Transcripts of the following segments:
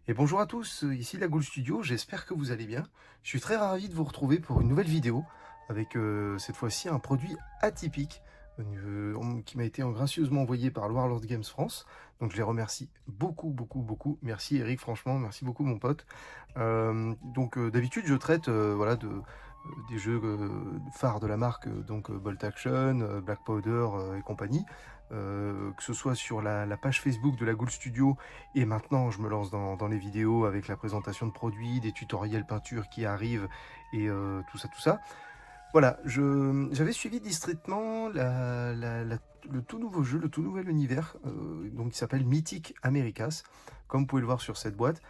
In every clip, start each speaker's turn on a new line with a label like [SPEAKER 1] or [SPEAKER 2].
[SPEAKER 1] Et bonjour à tous, ici la Goule Studio, j'espère que vous allez bien. Je suis très ravi de vous retrouver pour une nouvelle vidéo avec cette fois-ci un produit atypique qui m'a été gracieusement envoyé par Warlord Games France. Donc je les remercie beaucoup, beaucoup, beaucoup. Merci Eric, franchement, merci beaucoup mon pote. D'habitude je traite des jeux phares de la marque, Bolt Action, Black Powder et compagnie. Que ce soit sur la page Facebook de la Goule Studio, et maintenant je me lance dans les vidéos avec la présentation de produits, des tutoriels peinture qui arrivent et tout ça, tout ça. Voilà, j'avais suivi distraitement le tout nouveau jeu, le tout nouvel univers, qui s'appelle Mythic Americas, comme vous pouvez le voir sur cette boîte,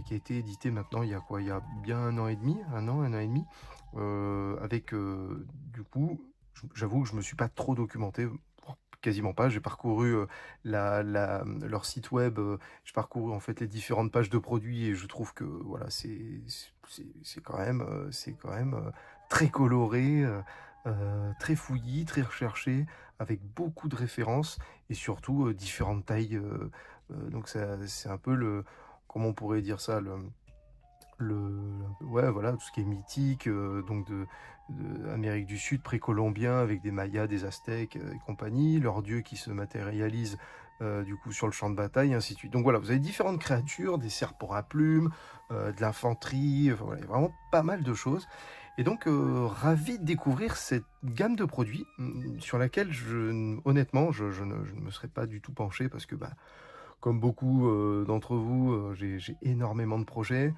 [SPEAKER 1] qui a été édité maintenant il y a quoi? Il y a bien un an et demi, un an et demi, du coup, j'avoue que je me suis pas trop documenté, quasiment pas. J'ai parcouru leur site web, j'ai parcouru en fait les différentes pages de produits et je trouve que voilà, c'est quand même très coloré, très fouillis, très recherché, avec beaucoup de références et surtout différentes tailles. C'est un peu comment on pourrait dire ça, ouais, voilà, tout ce qui est mythique, de Amérique du Sud, précolombien, avec des Mayas, des Aztèques, et compagnie, leurs dieux qui se matérialisent, du coup, sur le champ de bataille, et ainsi de suite. Donc voilà, vous avez différentes créatures, des serpents à plumes, de l'infanterie, enfin voilà, il y a vraiment pas mal de choses. Et donc, ravi de découvrir cette gamme de produits, sur laquelle honnêtement, je ne me serais pas du tout penché parce que, bah, comme beaucoup, d'entre vous, j'ai énormément de projets,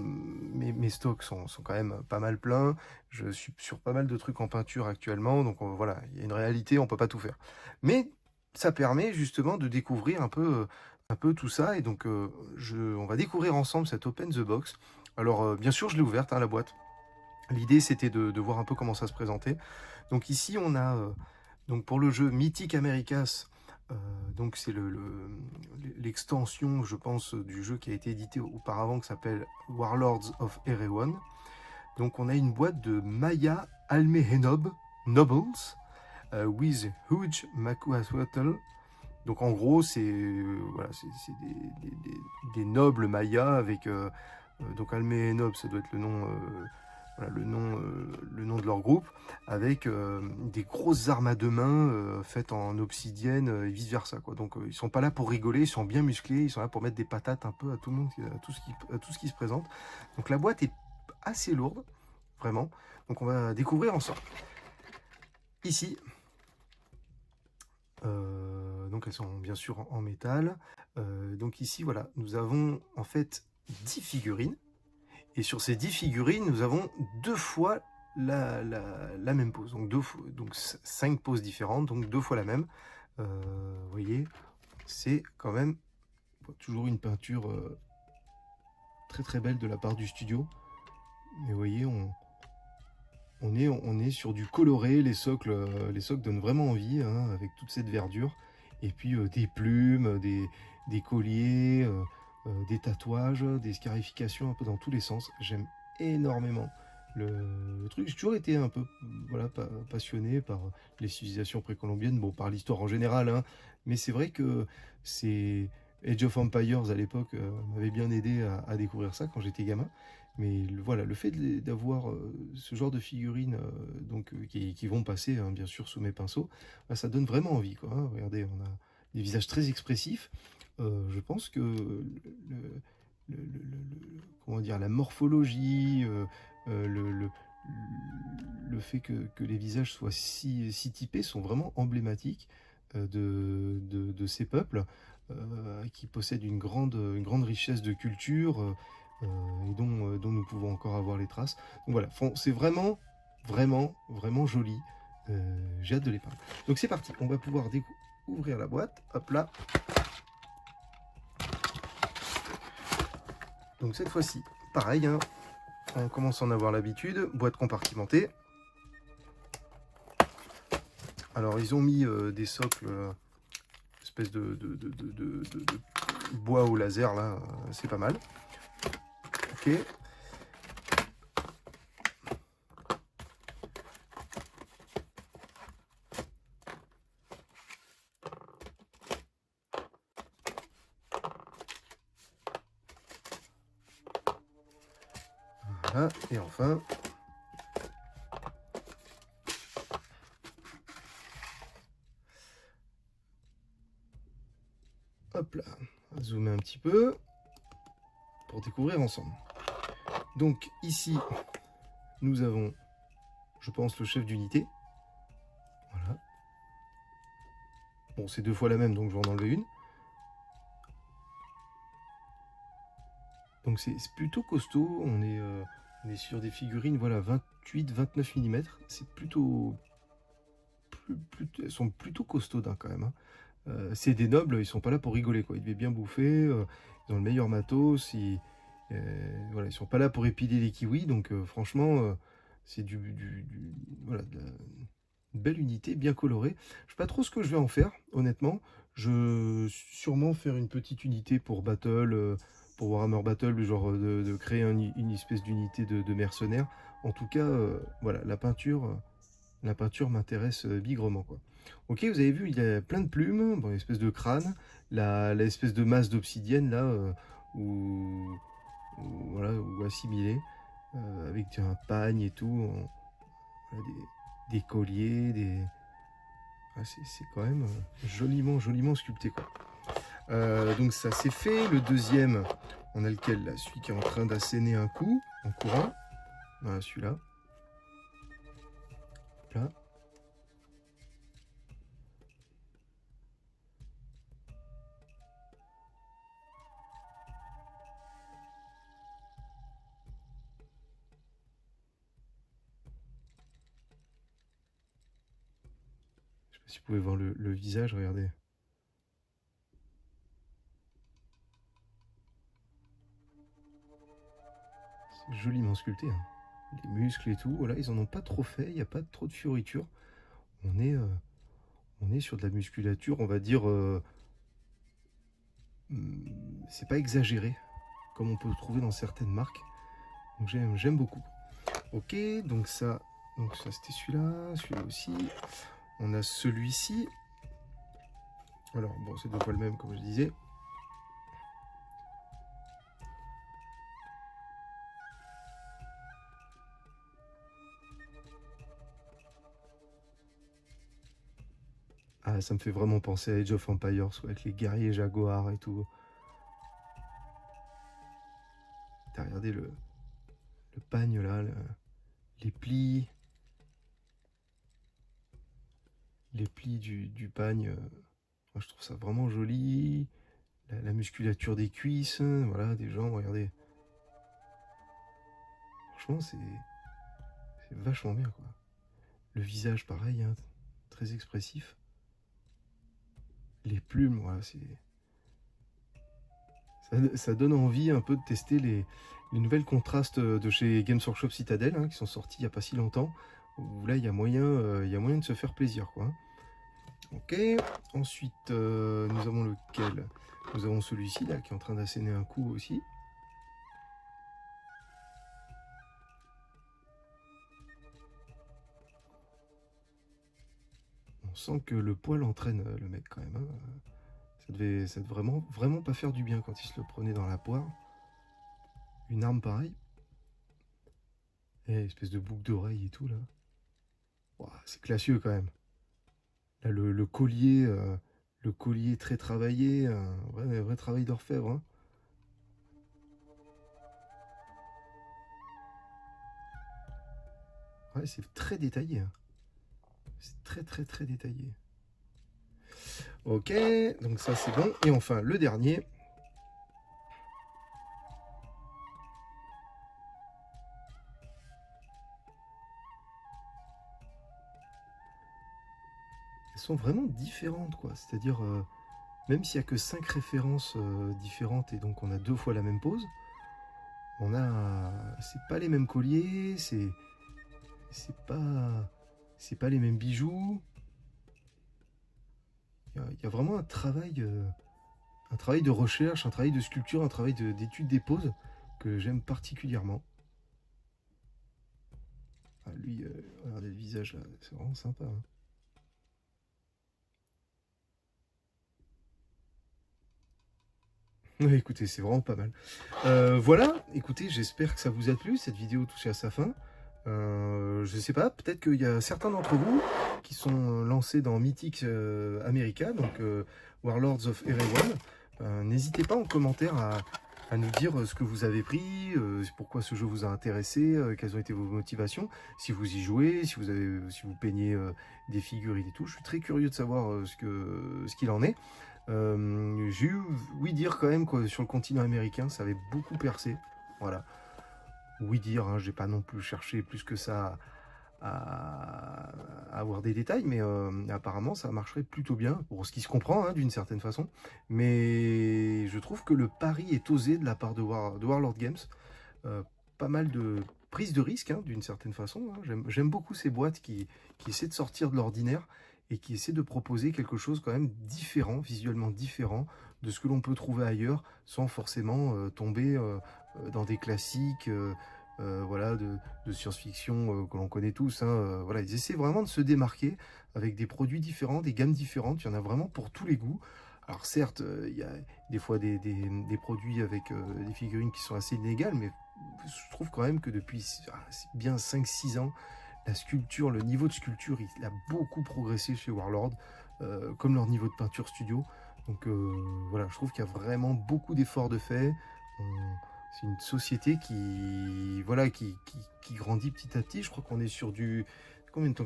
[SPEAKER 1] mes stocks sont quand même pas mal pleins. Je suis sur pas mal de trucs en peinture actuellement, donc voilà, il y a une réalité, on peut pas tout faire. Mais ça permet justement de découvrir un peu tout ça et donc on va découvrir ensemble cette Open the Box. Alors, bien sûr, je l'ai ouverte, hein, la boîte. L'idée, c'était de voir un peu comment ça se présentait. Donc ici, on a, pour le jeu Mythic Americas, c'est l'extension, je pense, du jeu qui a été édité auparavant, qui s'appelle Warlords of Erewhon. Donc on a une boîte de Maya Almehenob Nobles, with Huge Makuatl. Donc en gros, voilà, c'est des nobles mayas avec donc Almehenob, ça doit être le nom, voilà, le nom de leur groupe, avec des grosses armes à deux mains faites en obsidienne et vice versa, quoi. Donc ils sont pas là pour rigoler, ils sont bien musclés, ils sont là pour mettre des patates un peu à tout le monde, à tout ce qui se présente. Donc la boîte est assez lourde, vraiment. Donc on va découvrir ensemble. Ici, donc elles sont bien sûr en métal. Donc ici, voilà, nous avons en fait 10 figurines. Et sur ces 10 figurines, nous avons deux fois la même pose. Donc, 5 poses différentes, donc deux fois la même. Vous voyez, c'est quand même toujours une peinture très très belle de la part du studio. Mais vous voyez, on est sur du coloré, les socles donnent vraiment envie, hein, avec toute cette verdure. Et puis des plumes, des colliers, des tatouages, des scarifications un peu dans tous les sens. J'aime énormément le truc. J'ai toujours été un peu voilà, passionné par les civilisations précolombiennes, bon, par l'histoire en général, hein, mais c'est vrai que c'est Age of Empires à l'époque m'avait bien aidé à découvrir ça quand j'étais gamin. Mais voilà, le fait d'avoir ce genre de figurines qui vont passer, hein, bien sûr, sous mes pinceaux, bah, ça donne vraiment envie, quoi, hein. Regardez, on a des visages très expressifs. Je pense que comment dire, la morphologie, le fait que les visages soient si typés sont vraiment emblématiques de ces peuples qui possèdent une grande richesse de culture. Et dont nous pouvons encore avoir les traces. Donc voilà, c'est vraiment, vraiment, vraiment joli. J'ai hâte de les peindre. Donc c'est parti, on va pouvoir ouvrir la boîte. Hop là. Donc cette fois-ci, pareil, hein, on commence à en avoir l'habitude. Boîte compartimentée. Alors ils ont mis des socles, espèce de bois au laser là, c'est pas mal. Ok. Voilà, et enfin, hop là, on va zoomer un petit peu pour découvrir ensemble. Donc ici, nous avons, je pense, le chef d'unité. Voilà. Bon, c'est 2 fois la même, donc je vais en enlever une. Donc c'est plutôt costaud, on est sur des figurines, voilà, 28-29 mm. C'est plutôt... elles sont plutôt costaudes hein, quand même. Hein. C'est des nobles, ils sont pas là pour rigoler, quoi. Ils devaient bien bouffer, ils ont le meilleur matos, voilà, ils sont pas là pour épiler les kiwis, donc franchement, c'est voilà, une belle unité, bien colorée. Je sais pas trop ce que je vais en faire, honnêtement. Je vais sûrement faire une petite unité pour Battle, pour Warhammer Battle, genre de créer une espèce d'unité de mercenaires. En tout cas, voilà, la peinture m'intéresse bigrement, quoi. Ok, vous avez vu, il y a plein de plumes, bon, une espèce de crâne, l'espèce de masse d'obsidienne là, voilà, ou assimilé, avec un pagne et tout, voilà, des colliers, ah, c'est quand même joliment sculpté, quoi. Donc ça c'est fait. Le deuxième, on a lequel là, celui qui est en train d'asséner un coup en courant. Voilà, celui-là. Là. Je sais pas si vous pouvez voir le visage, regardez. C'est joliment sculpté. Hein. Les muscles et tout, voilà, ils en ont pas trop fait, il n'y a pas trop de fioritures. On est sur de la musculature, on va dire, c'est pas exagéré, comme on peut le trouver dans certaines marques. Donc j'aime beaucoup. Ok, donc ça c'était celui-là aussi. On a celui-ci. Alors bon, c'est 2 fois le même comme je disais. Ah, ça me fait vraiment penser à Age of Empires, ouais, avec les guerriers jaguars et tout. T'as regardé le pagne là, les plis du pagne. Moi, je trouve ça vraiment joli. La musculature des cuisses, voilà, des jambes, regardez. Franchement, c'est vachement bien, quoi. Le visage, pareil, hein, très expressif. Les plumes, voilà, ça donne envie un peu de tester les nouvelles contrastes de chez Games Workshop Citadel, hein, qui sont sortis il n'y a pas si longtemps. Où là, il y a moyen de se faire plaisir, quoi. Ok, ensuite, nous avons lequel? Nous avons celui-ci, là, qui est en train d'asséner un coup aussi. On sent que le poil entraîne le mec, quand même. Hein. Ça devait vraiment pas faire du bien quand il se le prenait dans la poire. Une arme pareille. Et espèce de boucle d'oreille et tout, là. Wow, c'est classieux, quand même. Là, le collier très travaillé, un vrai travail d'orfèvre. Hein. Ouais, c'est très détaillé. Hein. C'est très détaillé. Ok, donc ça c'est bon. Et enfin, le dernier. Elles sont vraiment différentes, quoi. C'est-à-dire, même s'il n'y a que 5 références différentes et donc on a 2 fois la même pose, on a... C'est pas les mêmes colliers, c'est pas les mêmes bijoux. Il y a vraiment un travail de recherche, un travail de sculpture, un travail d'étude des poses que j'aime particulièrement. Ah, lui, regardez le visage là, c'est vraiment sympa. Hein. Ouais, écoutez, c'est vraiment pas mal. Voilà, écoutez, j'espère que ça vous a plu, cette vidéo touche à sa fin. Je sais pas, peut-être qu'il y a certains d'entre vous qui sont lancés dans Mythic America, donc Warlords of Erewhon. N'hésitez pas en commentaire à nous dire ce que vous avez pris, pourquoi ce jeu vous a intéressé, quelles ont été vos motivations, si vous y jouez, si vous peignez des figurines et tout. Je suis très curieux de savoir ce qu'il en est. J'ai eu, oui dire quand même que sur le continent américain, ça avait beaucoup percé. Voilà. Oui dire, hein, j'ai pas non plus cherché plus que ça à avoir des détails, mais apparemment ça marcherait plutôt bien, pour ce qui se comprend hein, d'une certaine façon. Mais je trouve que le pari est osé de la part de Warlord Games. Euh, Pas mal de prise de risque hein, d'une certaine façon. Hein. J'aime beaucoup ces boîtes qui essaient de sortir de l'ordinaire et qui essaient de proposer quelque chose quand même différent, visuellement différent de ce que l'on peut trouver ailleurs, sans forcément tomber dans des classiques voilà, de science-fiction que l'on connaît tous. Hein, voilà, ils essaient vraiment de se démarquer avec des produits différents, des gammes différentes. Il y en a vraiment pour tous les goûts. Alors certes, il y a des fois des produits avec des figurines qui sont assez inégales, mais je trouve quand même que depuis bien 5-6 ans, la sculpture, le niveau de sculpture, il a beaucoup progressé chez Warlord, comme leur niveau de peinture studio. Donc voilà, je trouve qu'il y a vraiment beaucoup d'efforts de fait. C'est une société qui, voilà, qui grandit petit à petit. Je crois qu'on est sur du... Combien de temps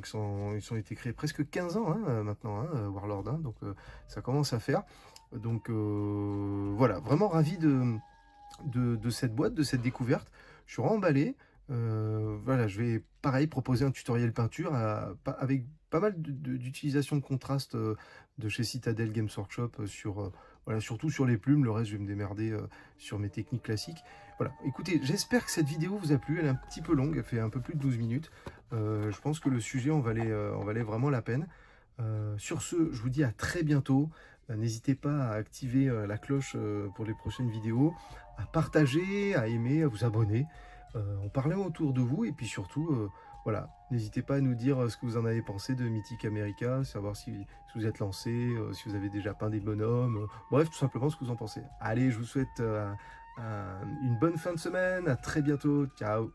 [SPEAKER 1] ils ont été créés? Presque 15 ans hein, maintenant, hein, Warlord. Hein, donc ça commence à faire. Donc voilà, vraiment ravi de cette boîte, de cette découverte. Je suis emballé. Voilà, je vais pareil proposer un tutoriel peinture avec pas mal d'utilisation de contraste de chez Citadel Games Workshop voilà, surtout sur les plumes. Le reste, je vais me démerder sur mes techniques classiques. Voilà, écoutez, j'espère que cette vidéo vous a plu. Elle est un petit peu longue, elle fait un peu plus de 12 minutes. Je pense que le sujet en valait vraiment la peine. Sur ce, je vous dis à très bientôt. N'hésitez pas à activer la cloche pour les prochaines vidéos, à partager, à aimer, à vous abonner, en parlant autour de vous et puis surtout, voilà, n'hésitez pas à nous dire ce que vous en avez pensé de Mythic America, savoir si vous êtes lancé, si vous avez déjà peint des bonhommes, bref, tout simplement ce que vous en pensez. Allez, je vous souhaite une bonne fin de semaine, à très bientôt, ciao!